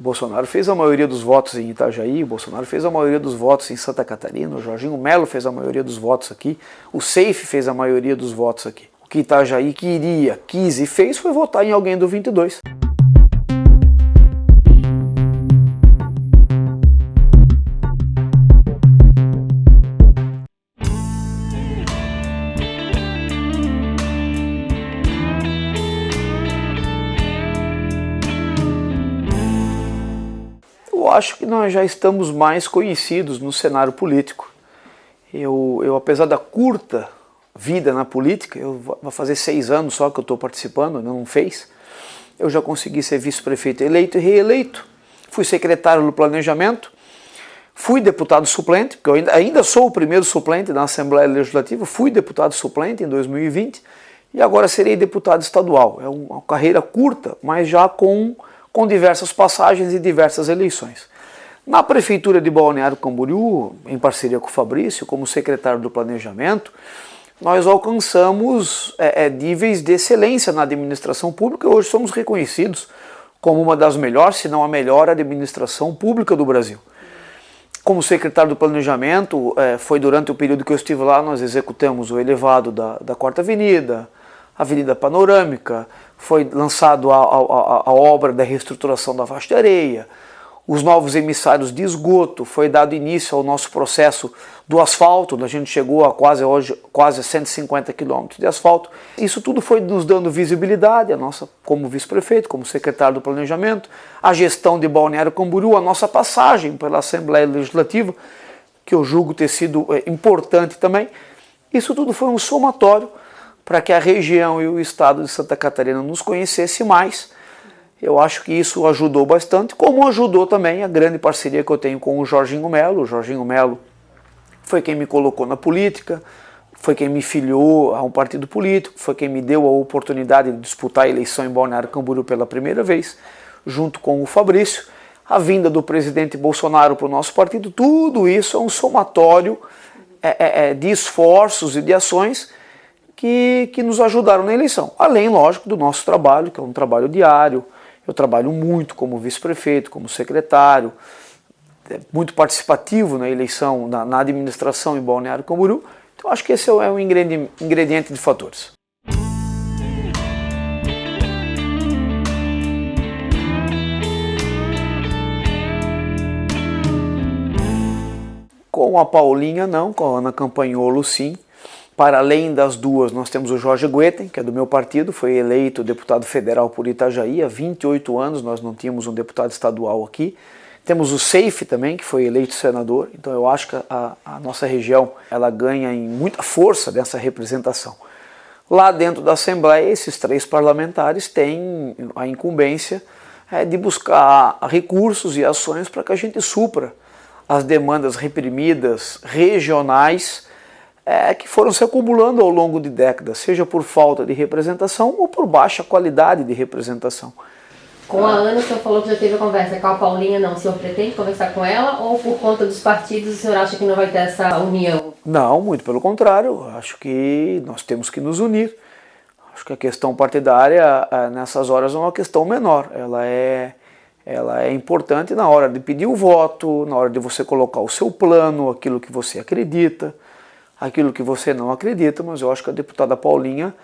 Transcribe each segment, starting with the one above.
O Bolsonaro fez a maioria dos votos em Itajaí, o Bolsonaro fez a maioria dos votos em Santa Catarina, o Jorginho Melo fez a maioria dos votos aqui, o Seif fez a maioria dos votos aqui. O que Itajaí queria, quis e fez foi votar em alguém do 22. Eu acho que nós já estamos mais conhecidos no cenário político. Eu apesar da curta vida na política, vai fazer 6 anos só que eu estou participando, não fez, eu já consegui ser vice-prefeito eleito e reeleito, fui secretário do planejamento, fui deputado suplente, porque eu ainda sou o primeiro suplente na Assembleia Legislativa, fui deputado suplente em 2020 e agora serei deputado estadual. É uma carreira curta, mas já com diversas passagens e diversas eleições. Na Prefeitura de Balneário Camboriú, em parceria com o Fabrício, como secretário do Planejamento, nós alcançamos níveis de excelência na administração pública e hoje somos reconhecidos como uma das melhores, se não a melhor administração pública do Brasil. Como secretário do Planejamento, foi durante o período que eu estive lá, nós executamos o elevado da 4ª Avenida, Avenida Panorâmica, foi lançado a obra da reestruturação da faixa de areia, os novos emissários de esgoto, foi dado início ao nosso processo do asfalto, a gente chegou a quase 150 quilômetros de asfalto. Isso tudo foi nos dando visibilidade, a nossa como vice-prefeito, como secretário do Planejamento, a gestão de Balneário Camboriú, a nossa passagem pela Assembleia Legislativa, que eu julgo ter sido importante também. Isso tudo foi um somatório para que a região e o estado de Santa Catarina nos conhecessem mais. Eu acho que isso ajudou bastante, como ajudou também a grande parceria que eu tenho com o Jorginho Melo. O Jorginho Melo foi quem me colocou na política, foi quem me filiou a um partido político, foi quem me deu a oportunidade de disputar a eleição em Balneário Camboriú pela primeira vez, junto com o Fabrício. A vinda do presidente Bolsonaro para o nosso partido, tudo isso é um somatório de esforços e de ações que nos ajudaram na eleição. Além, lógico, do nosso trabalho, que é um trabalho diário. Eu trabalho muito como vice-prefeito, como secretário, muito participativo na eleição, na administração em Balneário Camboriú. Então acho que esse é um ingrediente de fatores. Com a Paulinha não, com a Ana Campagnolo sim. Para além das duas, nós temos o Jorge Gueten, que é do meu partido, foi eleito deputado federal por Itajaí. Há 28 anos nós não tínhamos um deputado estadual aqui. Temos o Seif também, que foi eleito senador. Então eu acho que a nossa região ela ganha em muita força dessa representação. Lá dentro da Assembleia, esses 3 parlamentares têm a incumbência de buscar recursos e ações para que a gente supra as demandas reprimidas regionais que foram se acumulando ao longo de décadas, seja por falta de representação ou por baixa qualidade de representação. Com a Ana, o senhor falou que já teve a conversa, com a Paulinha não. O senhor pretende conversar com ela ou por conta dos partidos o senhor acha que não vai ter essa união? Não, muito pelo contrário, acho que nós temos que nos unir. Acho que a questão partidária nessas horas é uma questão menor, ela é importante na hora de pedir o voto, na hora de você colocar o seu plano, aquilo que você acredita, aquilo que você não acredita, mas eu acho que a deputada Paulinha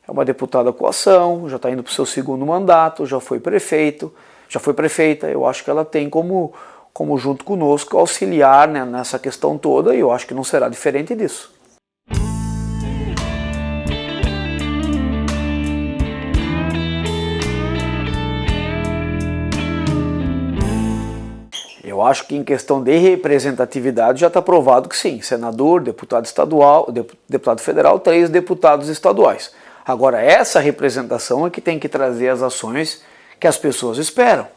é uma deputada com ação, já está indo para o seu 2º mandato, já foi prefeita, eu acho que ela tem como junto conosco auxiliar, né, nessa questão toda e eu acho que não será diferente disso. Eu acho que em questão de representatividade já está provado que sim, senador, deputado estadual, deputado federal, 3 deputados estaduais. Agora essa representação é que tem que trazer as ações que as pessoas esperam.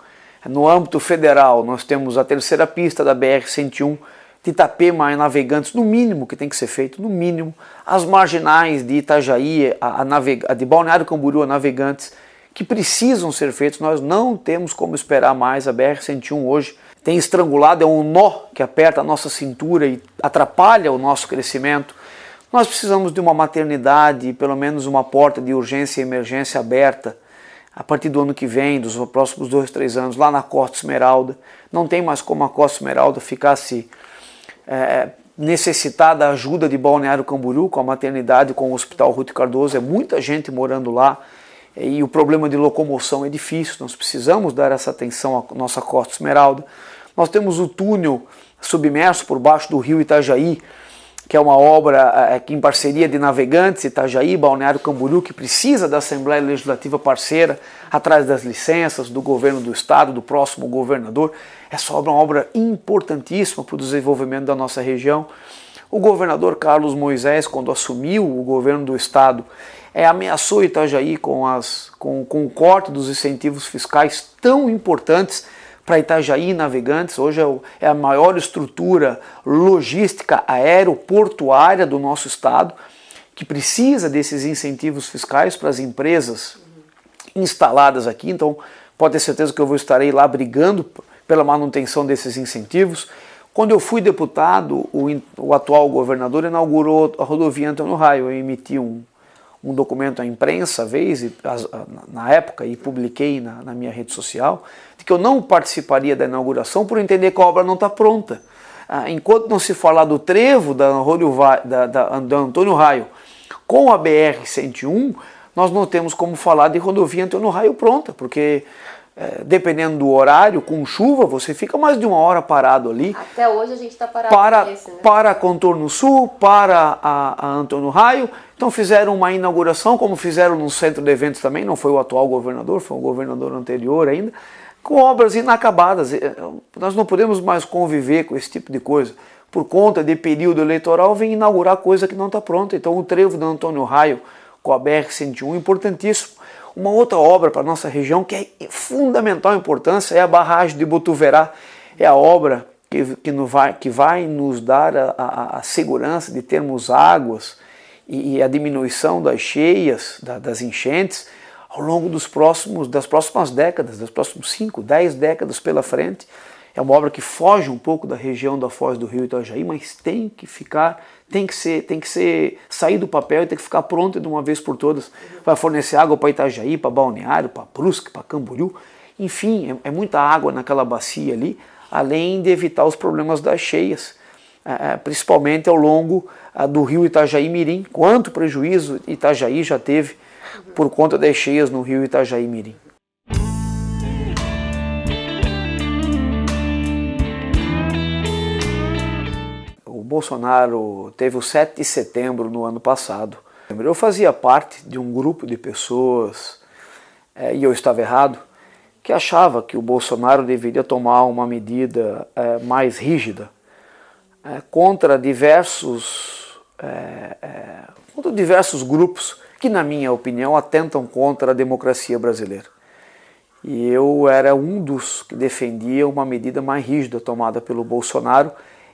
No âmbito federal nós temos a 3ª pista da BR-101 de Itapema a Navegantes, no mínimo que tem que ser feito, no mínimo. As marginais de Itajaí, a de Balneário Camboriú a Navegantes, que precisam ser feitos, nós não temos como esperar mais. A BR-101 hoje tem estrangulado, é um nó que aperta a nossa cintura e atrapalha o nosso crescimento. Nós precisamos de uma maternidade, pelo menos uma porta de urgência e emergência aberta a partir do ano que vem, dos próximos 2, 3 anos, lá na Costa Esmeralda. Não tem mais como a Costa Esmeralda ficasse necessitar da ajuda de Balneário Camboriú, com a maternidade, com o Hospital Ruth Cardoso. É muita gente morando lá e o problema de locomoção é difícil. Nós precisamos dar essa atenção à nossa Costa Esmeralda. Nós temos o túnel submerso por baixo do rio Itajaí, que é uma obra em parceria de Navegantes, Itajaí, Balneário Camboriú, que precisa da Assembleia Legislativa parceira, atrás das licenças, do governo do estado, do próximo governador. Essa obra é uma obra importantíssima para o desenvolvimento da nossa região. O governador Carlos Moisés, quando assumiu o governo do estado, ameaçou Itajaí com o corte dos incentivos fiscais tão importantes para Itajaí e Navegantes. Hoje é a maior estrutura logística aeroportuária do nosso estado, que precisa desses incentivos fiscais para as empresas instaladas aqui. Então, pode ter certeza que eu estarei lá brigando pela manutenção desses incentivos. Quando eu fui deputado, o atual governador inaugurou a rodovia Antônio Raio. Eu emiti um documento à imprensa, na época, e publiquei na minha rede social, de que eu não participaria da inauguração por entender que a obra não está pronta. Enquanto não se falar do trevo da Antônio Raio com a BR-101, nós não temos como falar de rodovia Antônio Raio pronta, porque dependendo do horário, com chuva, você fica mais de 1 hora parado ali. Até hoje a gente está parado nesse, né? Para Contorno Sul, para a Antônio Raio. Então fizeram uma inauguração, como fizeram no centro de eventos também, não foi o atual governador, foi o governador anterior ainda, com obras inacabadas. Nós não podemos mais conviver com esse tipo de coisa. Por conta de período eleitoral, vem inaugurar coisa que não está pronta. Então o trevo da Antônio Raio com a BR-101 é importantíssimo. Uma outra obra para a nossa região que é de fundamental importância é a barragem de Botuverá. É a obra que vai nos dar a segurança de termos águas e a diminuição das cheias, das enchentes, ao longo das próximas décadas, das próximas 5, 10 décadas pela frente. É uma obra que foge um pouco da região da foz do rio Itajaí, mas tem que sair do papel e tem que ficar pronta de uma vez por todas. Vai fornecer água para Itajaí, para Balneário, para Brusque, para Camboriú. Enfim, é muita água naquela bacia ali, além de evitar os problemas das cheias, principalmente ao longo do rio Itajaí-Mirim. Quanto prejuízo Itajaí já teve por conta das cheias no rio Itajaí-Mirim. O Bolsonaro teve o 7 de setembro no ano passado. Eu fazia parte de um grupo de pessoas, e eu estava errado, que achava que o Bolsonaro deveria tomar uma medida mais rígida contra diversos grupos que, na minha opinião, atentam contra a democracia brasileira. E eu era um dos que defendia uma medida mais rígida tomada pelo Bolsonaro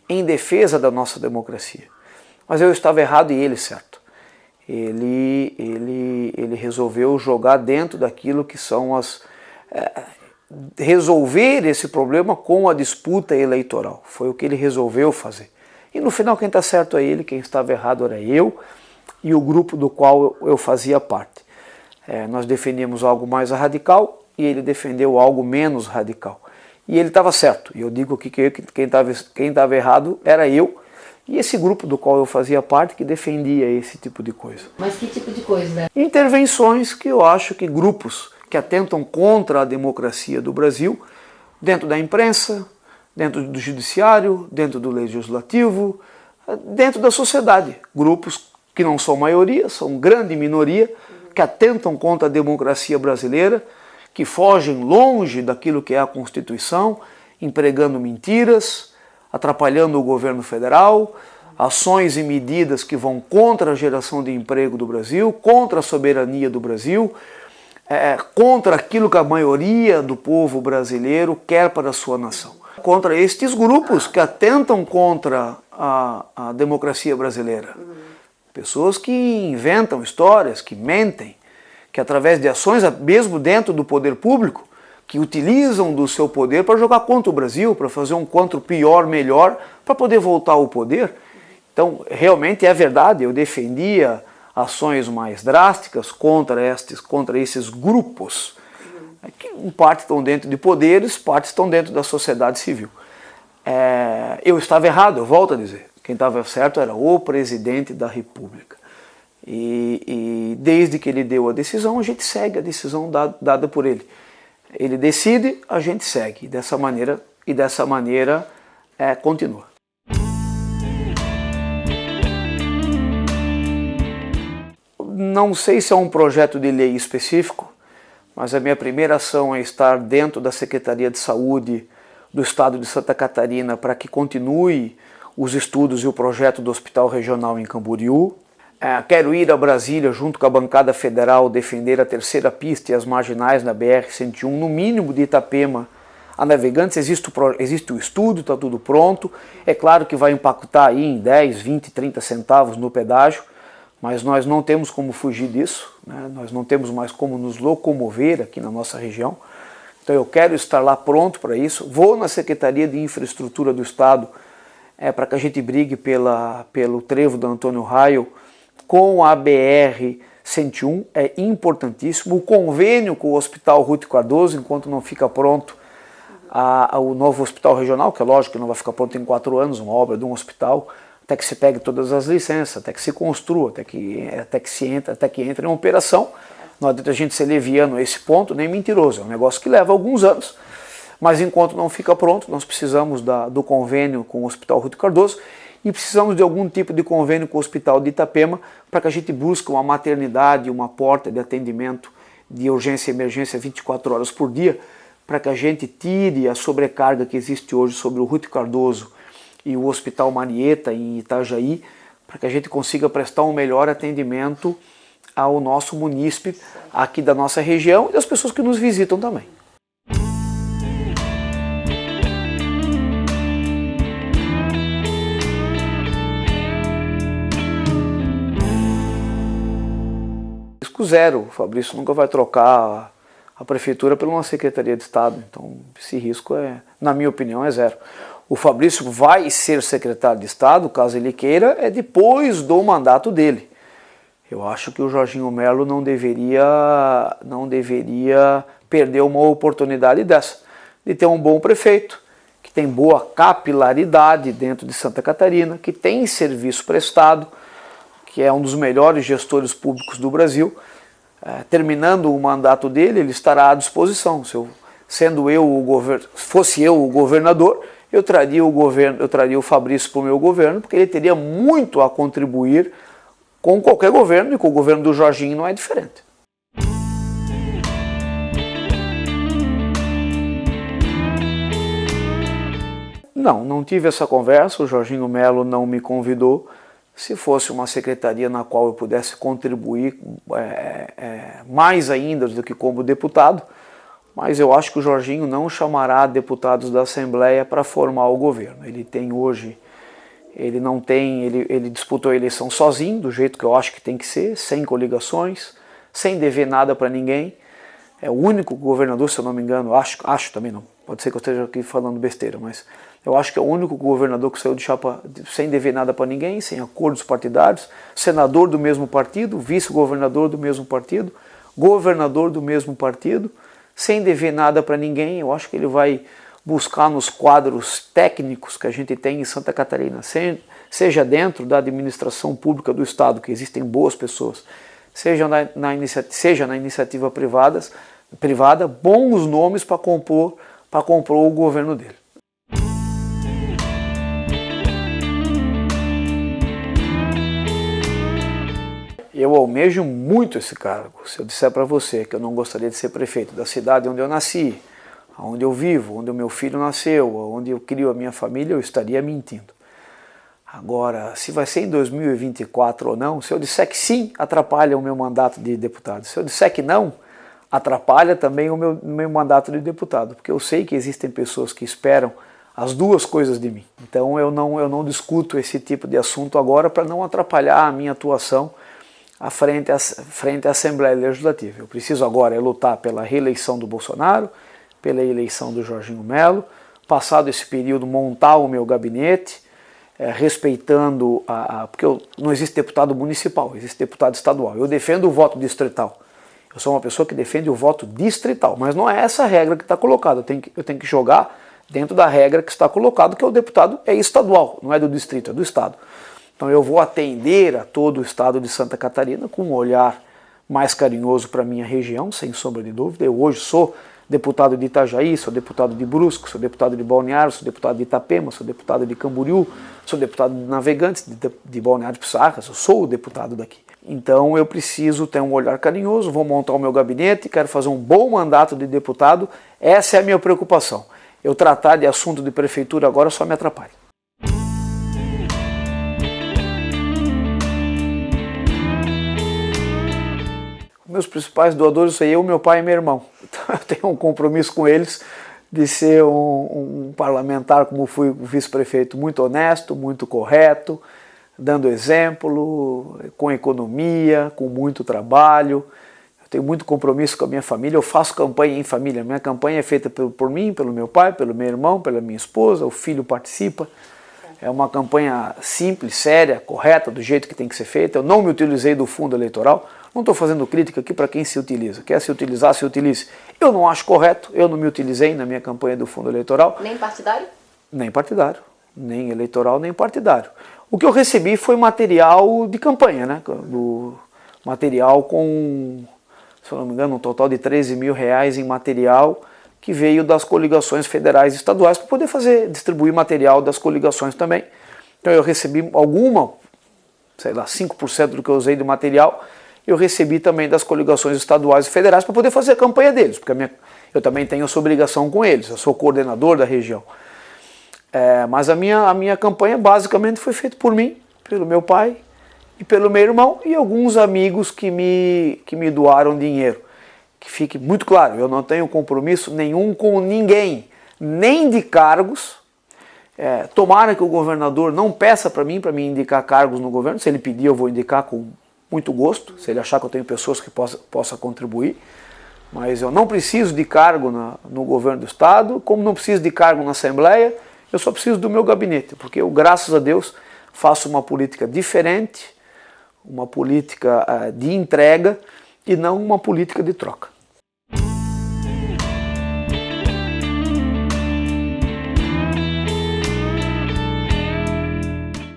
em defesa da nossa democracia. Mas eu estava errado e ele certo. Ele resolveu jogar dentro daquilo que são resolver esse problema com a disputa eleitoral. Foi o que ele resolveu fazer. E no final quem está certo é ele, quem estava errado era eu e o grupo do qual eu fazia parte. Nós defendíamos algo mais radical e ele defendeu algo menos radical. E ele estava certo. E eu digo que quem estava errado era eu e esse grupo do qual eu fazia parte que defendia esse tipo de coisa. Mas que tipo de coisa, né? Intervenções que eu acho que grupos que atentam contra a democracia do Brasil, dentro da imprensa, dentro do judiciário, dentro do legislativo, dentro da sociedade. Grupos que não são maioria, são grande minoria, que atentam contra a democracia brasileira, que fogem longe daquilo que é a Constituição, empregando mentiras, atrapalhando o governo federal, ações e medidas que vão contra a geração de emprego do Brasil, contra a soberania do Brasil, contra aquilo que a maioria do povo brasileiro quer para a sua nação. Contra estes grupos que atentam contra a democracia brasileira. Pessoas que inventam histórias, que mentem, que através de ações, mesmo dentro do poder público, que utilizam do seu poder para jogar contra o Brasil, para fazer um contra o pior, melhor, para poder voltar ao poder. Então, realmente é verdade, eu defendia ações mais drásticas contra esses grupos que em parte estão dentro de poderes, parte estão dentro da sociedade civil. Eu estava errado, eu volto a dizer. Quem estava certo era o presidente da República. E desde que ele deu a decisão, a gente segue a decisão dada por ele. Ele decide, a gente segue. E dessa maneira continua. Não sei se é um projeto de lei específico, mas a minha primeira ação é estar dentro da Secretaria de Saúde do Estado de Santa Catarina para que continue os estudos e o projeto do Hospital Regional em Camboriú. Quero ir a Brasília junto com a bancada federal defender a terceira pista e as marginais na BR-101, no mínimo de Itapema a Navegantes. Existe o estudo, está tudo pronto. É claro que vai impactar aí em 10, 20, 30 centavos no pedágio, mas nós não temos como fugir disso, né? Nós não temos mais como nos locomover aqui na nossa região. Então eu quero estar lá pronto para isso. Vou na Secretaria de Infraestrutura do Estado para que a gente brigue pelo trevo do Antônio Raio com a BR-101, é importantíssimo. O convênio com o Hospital Ruth Cardoso, enquanto não fica pronto o novo hospital regional, que é lógico que não vai ficar pronto em 4 anos, uma obra de um hospital, até que se pegue todas as licenças, até que se construa, até que entre em operação. Não adianta a gente ser leviano a esse ponto, nem mentiroso, é um negócio que leva alguns anos, mas enquanto não fica pronto, nós precisamos do convênio com o Hospital Ruth Cardoso e precisamos de algum tipo de convênio com o Hospital de Itapema para que a gente busque uma maternidade, uma porta de atendimento de urgência e emergência 24 horas por dia, para que a gente tire a sobrecarga que existe hoje sobre o Ruth Cardoso e o Hospital Marieta em Itajaí, para que a gente consiga prestar um melhor atendimento ao nosso munícipe aqui da nossa região e das pessoas que nos visitam também. Risco zero, o Fabrício nunca vai trocar a prefeitura por uma secretaria de Estado, então esse risco, na minha opinião, é zero. O Fabrício vai ser secretário de Estado, caso ele queira, depois do mandato dele. Eu acho que o Jorginho Melo não deveria perder uma oportunidade dessa, de ter um bom prefeito, que tem boa capilaridade dentro de Santa Catarina, que tem serviço prestado, que é um dos melhores gestores públicos do Brasil. Terminando o mandato dele, ele estará à disposição. Fosse eu o governador, eu traria o Fabrício para o meu governo, porque ele teria muito a contribuir com qualquer governo, e com o governo do Jorginho não é diferente. Não tive essa conversa, o Jorginho Melo não me convidou. Se fosse uma secretaria na qual eu pudesse contribuir mais ainda do que como deputado, mas eu acho que o Jorginho não chamará deputados da Assembleia para formar o governo. Ele disputou a eleição sozinho, do jeito que eu acho que tem que ser, sem coligações, sem dever nada para ninguém. É o único governador, se eu não me engano, acho também não, pode ser que eu esteja aqui falando besteira, mas eu acho que é o único governador que saiu de chapa sem dever nada para ninguém, sem acordos partidários, senador do mesmo partido, vice-governador do mesmo partido, governador do mesmo partido, sem dever nada para ninguém. Eu acho que ele vai buscar nos quadros técnicos que a gente tem em Santa Catarina, seja dentro da administração pública do Estado, que existem boas pessoas, seja na iniciativa privada, bons nomes para compor o governo dele. Eu almejo muito esse cargo. Se eu disser para você que eu não gostaria de ser prefeito da cidade onde eu nasci, onde eu vivo, onde o meu filho nasceu, onde eu crio a minha família, eu estaria mentindo. Agora, se vai ser em 2024 ou não, se eu disser que sim, atrapalha o meu mandato de deputado. Se eu disser que não, atrapalha também o meu mandato de deputado, porque eu sei que existem pessoas que esperam as duas coisas de mim. Então eu não discuto esse tipo de assunto agora para não atrapalhar a minha atuação à frente à Assembleia Legislativa. Eu preciso agora lutar pela reeleição do Bolsonaro, pela eleição do Jorginho Melo, passado esse período montar o meu gabinete, respeitando porque não existe deputado municipal, existe deputado estadual. Eu defendo o voto distrital. Eu sou uma pessoa que defende o voto distrital, mas não é essa a regra que está colocada. Eu tenho que jogar dentro da regra que está colocada, que o deputado é estadual, não é do distrito, é do estado. Então eu vou atender a todo o estado de Santa Catarina com um olhar mais carinhoso para a minha região, sem sombra de dúvida. Eu hoje sou deputado de Itajaí, sou deputado de Brusque, sou deputado de Balneário, sou deputado de Itapema, sou deputado de Camboriú, sou deputado de Navegantes, de Balneário Pissarras, eu sou o deputado daqui. Então eu preciso ter um olhar carinhoso, vou montar o meu gabinete, quero fazer um bom mandato de deputado, essa é a minha preocupação. Eu tratar de assunto de prefeitura agora só me atrapalha. Meus principais doadores sou eu, meu pai e meu irmão. Então eu tenho um compromisso com eles de ser um parlamentar, como fui vice-prefeito, muito honesto, muito correto, dando exemplo, com economia, com muito trabalho. Eu tenho muito compromisso com a minha família, eu faço campanha em família. Minha campanha é feita por mim, pelo meu pai, pelo meu irmão, pela minha esposa, o filho participa. É uma campanha simples, séria, correta, do jeito que tem que ser feita. Eu não me utilizei do fundo eleitoral. Não estou fazendo crítica aqui para quem se utiliza. Quer se utilizar, se utilize. Eu não acho correto, eu não me utilizei na minha campanha do fundo eleitoral. Nem partidário? Nem partidário. Nem eleitoral, nem partidário. O que eu recebi foi material de campanha, né? Do material com, se eu não me engano, um total de R$13 mil em material que veio das coligações federais e estaduais para poder distribuir material das coligações também. Então eu recebi alguma, sei lá, 5% do que eu usei de material, eu recebi também das coligações estaduais e federais para poder fazer a campanha deles, porque eu também tenho essa obrigação com eles, eu sou coordenador da região. Mas a minha campanha basicamente foi feita por mim, pelo meu pai e pelo meu irmão e alguns amigos que me doaram dinheiro. Que fique muito claro, eu não tenho compromisso nenhum com ninguém, nem de cargos. Tomara que o governador não peça para mim indicar cargos no governo. Se ele pedir, eu vou indicar com muito gosto, se ele achar que eu tenho pessoas que possa contribuir. Mas eu não preciso de cargo no governo do estado, como não preciso de cargo na Assembleia, eu só preciso do meu gabinete, porque eu, graças a Deus, faço uma política diferente, uma política de entrega e não uma política de troca.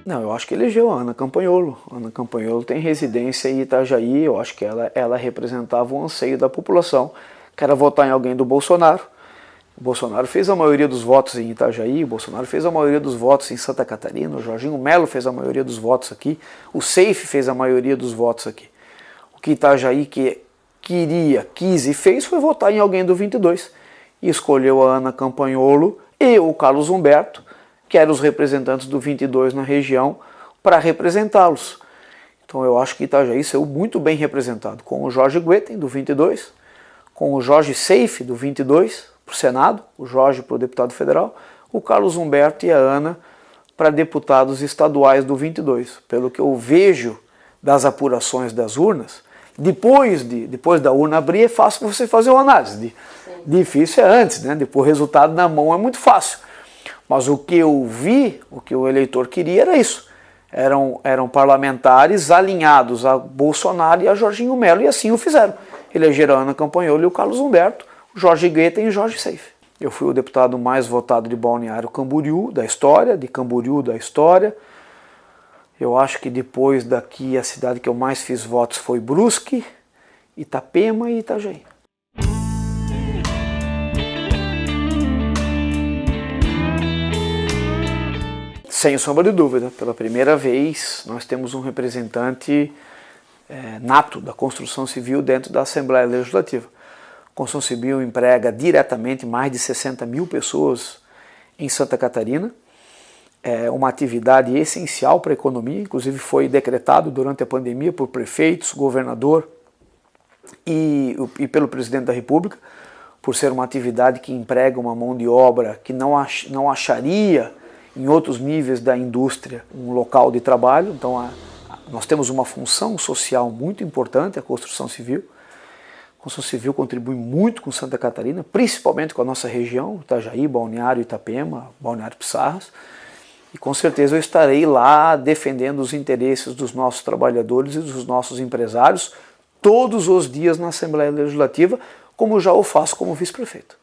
Não, eu acho que elegeu a Ana Campanholo. A Ana Campanholo tem residência em Itajaí, eu acho que ela representava o anseio da população, que era votar em alguém do Bolsonaro. O Bolsonaro fez a maioria dos votos em Itajaí, o Bolsonaro fez a maioria dos votos em Santa Catarina, o Jorginho Melo fez a maioria dos votos aqui, o Seif fez a maioria dos votos aqui. O que Itajaí quis e fez foi votar em alguém do 22 e escolheu a Ana Campanholo e o Carlos Humberto, que eram os representantes do 22 na região, para representá-los. Então eu acho que Itajaí saiu muito bem representado, com o Jorge Guetem, do 22, com o Jorge Seif, do 22, para o Senado, o Jorge para o deputado federal, o Carlos Humberto e a Ana para deputados estaduais do 22. Pelo que eu vejo das apurações das urnas, depois da urna abrir é fácil você fazer uma análise. Difícil é antes, né? Depois o resultado na mão é muito fácil. Mas o que eu vi, o que o eleitor queria era isso. Eram parlamentares alinhados a Bolsonaro e a Jorginho Melo, e assim o fizeram. Elegeram a Ana Campanholo e o Carlos Humberto, o Jorge Guetem e o Jorge Seif. Eu fui o deputado mais votado de Balneário Camboriú da história, de Camboriú da história. Eu acho que depois daqui a cidade que eu mais fiz votos foi Brusque, Itapema e Itajaí. Sem sombra de dúvida, pela primeira vez nós temos um representante nato da construção civil dentro da Assembleia Legislativa. A construção civil emprega diretamente mais de 60 mil pessoas em Santa Catarina. É uma atividade essencial para a economia, inclusive foi decretado durante a pandemia por prefeitos, governador e pelo presidente da República, por ser uma atividade que emprega uma mão de obra que não acharia em outros níveis da indústria um local de trabalho. Então nós temos uma função social muito importante, a construção civil. A construção civil contribui muito com Santa Catarina, principalmente com a nossa região, Itajaí, Balneário, Itapema, Balneário Pissarras. E com certeza eu estarei lá defendendo os interesses dos nossos trabalhadores e dos nossos empresários todos os dias na Assembleia Legislativa, como já o faço como vice-prefeito.